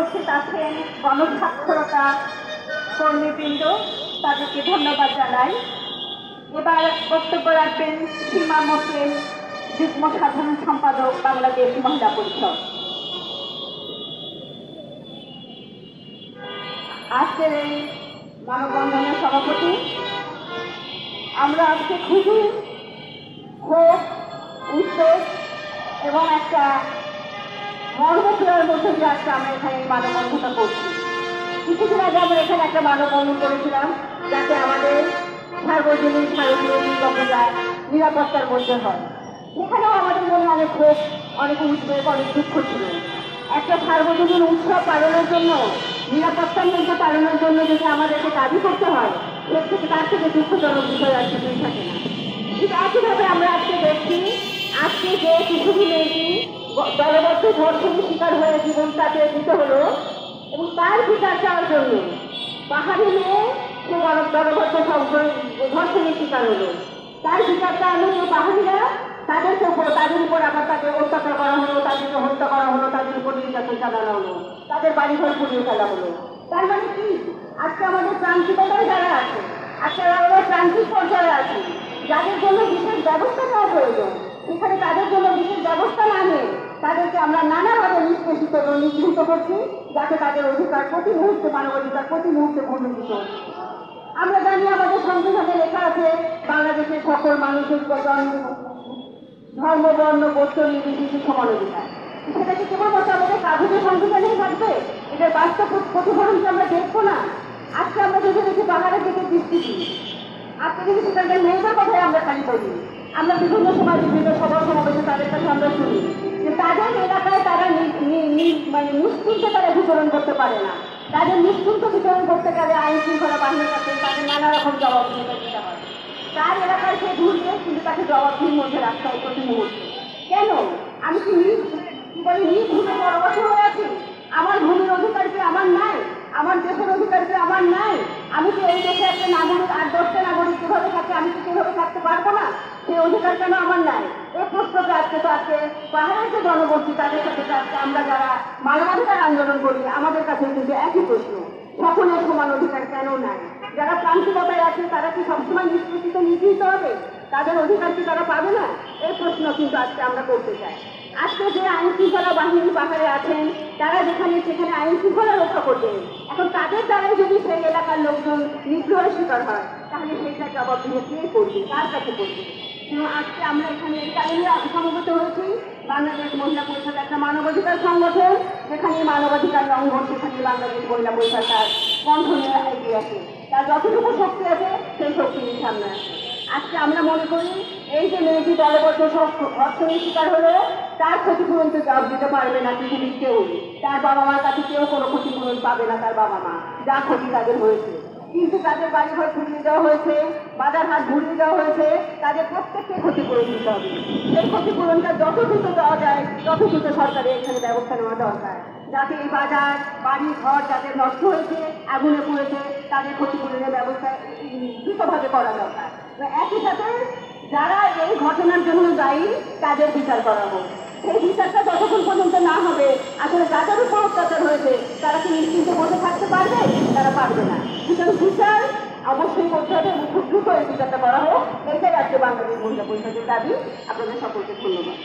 উপস্থিত আছেন গণস্বাক্ষরতা কর্মীবৃন্দ, তাদেরকে ধন্যবাদ জানাই। এবার বক্তব্য রাখবেন সীমা মোসলেম, যুগ্ম সাধারণ সম্পাদক, বাংলাদেশ মহিলা পরিষদ। আজকের এই মানববন্ধনের সভাপতি, আমরা আজকে খুবই ক্ষোভ, উদ্বেগ এবং একটা মর্মক্রিয়ার মধ্যে দিয়ে আজকে আমরা এখানে এই মানববন্ধনটা করছি। কিছুদিন আগে আমরা এখানে একটা মানববন্ধন করেছিলাম যাতে আমাদের সার্বজনীন শারদীয় দুর্গাপূজা নিরাপত্তার মধ্যে হয়। সেখানেও আমাদের মনে অনেক ক্ষোভ, অনেক উদ্বেগ, অনেক দুঃখ ছিল। একটা সার্বজনীন উৎসব পালনের জন্য, নিরাপত্তার মধ্যে পালনের জন্য যদি আমাদেরকে দাবি করতে হয়, তার থেকে দুঃখজনক বিষয় আর কিছুই থাকে না। ঠিক একইভাবে আমরা আজকে দেখছি, আজকে যে কিশোরী মেয়েটি দলবদ্ধ ধর্ষণের শিকার হয়ে জীবন তাকে দিতে হলো এবং তার বিচার চাওয়ার জন্য পাহাড়ি মেয়ে সে দলবদ্ধ ধর্ষণের শিকার হলো, তার বিচার চাওয়ার জন্য পাহাড়িরা তাদের উপর আবার তাকে অত্যাচার করা হলো, তাদেরকে হত্যা করা হলো, তাদের উপর নির্যাতন চালানো হলো, তাদের বাড়িঘর পুড়িয়ে ফেলা হলো। তার মানে কি, আজকে আমাদের প্রান্তিকতায় যারা আছে, আজকে আমরা প্রান্তিক পর্যায়ে আছি, যাদের জন্য বিশেষ ব্যবস্থা নেওয়া প্রয়োজন, সেখানে তাদের জন্য বিশেষ ব্যবস্থা না নিয়ে তাদেরকে আমরা নানাভাবে নিষ্পেষিত এবং নিগৃহীত করছি, যাতে তাদের অধিকার প্রতি মুহূর্তে, মানবাধিকার প্রতি মুহূর্তে ভূমিষ্ঠিত হচ্ছে। আমরা জানি আমাদের সংবিধানে লেখা আছে বাংলাদেশের সকল মানুষের ধর্ম, বর্ণ, গোত্র নির্বিশেষে সমান অধিকার। সেটা কি কেবলমাত্র আমাদের কাগজের সংবিধানেই থাকবে? এটার বাস্তব প্রতিফলন কি আমরা দেখবো না? আজকে আমরা যদি দেখি পাহাড়ের দিকে দৃষ্টি দিই, আজকে যদি সেখানকার মেয়েদের কথাই আমরা খালি বলি, আমরা বিভিন্ন সময় বিভিন্ন সভা সমাবেশে তাদের কাছে আমরা শুনি যে তাদের এলাকায় তারা নিশ্চিন্তে তারা বিতরণ করতে পারে না। তাদের নিশ্চিন্ত বিতরণ করতে গেলে আইন শৃঙ্খলা বাহিনীর কাছে তাদের নানা রকম জবাবদিহিতা দিতে হয়। তার এলাকায় সে ঘুরবে, কিন্তু তাকে জবাবদিহির মধ্যে রাখতে হয় প্রতি মুহূর্তে। কেন? আমি কি নিজ ভূমে বড়বাস হয়ে আছি? আমার ভূমির অধিকার কি আমার নাই? আমার দেশের অধিকার কি আমার নাই? আমি কি এই দেশে একটা নাগরিক, 8-10টা নাগরিক যেভাবে থাকে আমি কি সেভাবে থাকতে পারবো না? সেই অধিকার কেন আমার নাই? এই প্রশ্নটা আজকে পাহাড়ের যে জনগোষ্ঠী তাদের সাথে আজকে আমরা যারা মানবাধিকার আন্দোলন করি, আমাদের কাছে কিন্তু একই প্রশ্ন, সকলের সমান অধিকার কেন নাই? যারা প্রান্তিকতায় আছে তারা কি সবসময় নিষ্পেষিত, নিগৃহীত হবে? তাদের অধিকার কি তারা পাবে না? এই প্রশ্ন কিন্তু আজকে আমরা করতে চাই। আজকে যে আইন শৃঙ্খলা বাহিনী পাহাড়ে আছেন, তারা যেখানে সেখানে আইন শৃঙ্খলা রক্ষা করবেন, এখন তাদের দ্বারাই যদি সেই এলাকার লোকজন নিগ্রহের শিকার হয়, তাহলে সেইটা জবাবদিহি কে করবে, কার কাছে করবে? আজকে আমরা এখানে এই কারণে সমবেত হয়েছি, বাংলাদেশ মহিলা পরিষদ একটা মানবাধিকার সংগঠন, যেখানে মানবাধিকার লঙ্ঘন, সেখানে বাংলাদেশ মহিলা পরিষদ তার কণ্ঠ নিয়ে এগিয়ে আছে, তার যতটুকু শক্তি আছে সেই শক্তি নিয়ে সামনে আছে। আজকে আমরা মনে করি এই যে মেয়েটি দলবদ্ধ ধর্ষণের শিকার হলো, তার ক্ষতিপূরণ তো জবাব দিতে পারবে না পৃথিবীর কেউ। তার বাবা মার কাছে কেউ কোনো ক্ষতিপূরণ পাবে না, তার বাবা মা যা ক্ষতি তাদের হয়েছে। কিন্তু তাদের বাড়িঘর ঘুরিয়ে দেওয়া হয়েছে, বাজার হাট ঘুরিয়ে দেওয়া হয়েছে, তাদের প্রত্যেককে ক্ষতিপূরণ দিতে হবে। এই ক্ষতিপূরণটা যত দ্রুত দেওয়া যায় তত দ্রুত সরকারের এখানে ব্যবস্থা নেওয়া দরকার, যাতে এই বাজার, বাড়ি, ঘর যাদের নষ্ট হয়েছে, আগুনে পুড়েছে, তাদের ক্ষতিপূরণের ব্যবস্থা দ্রুতভাবে করা দরকার। একই সাথে যারা এই ঘটনার জন্য দায়ী তাদের বিচার করা হোক। সেই বিচারটা যতক্ষণ পর্যন্ত না হবে, আসলে যাদের উপর অত্যাচার হয়েছে তারা কি নিশ্চিন্তে বসে থাকতে পারবে? তারা পারবে না। সুতরাং বিচার অবশ্যই করতে হবে এবং খুব দ্রুত এই বিচারটা করা হোক। এটাই আজকে বাংলাদেশ মহিলা পরিষদের দাবি। আপনাদের সকলকে ধন্যবাদ।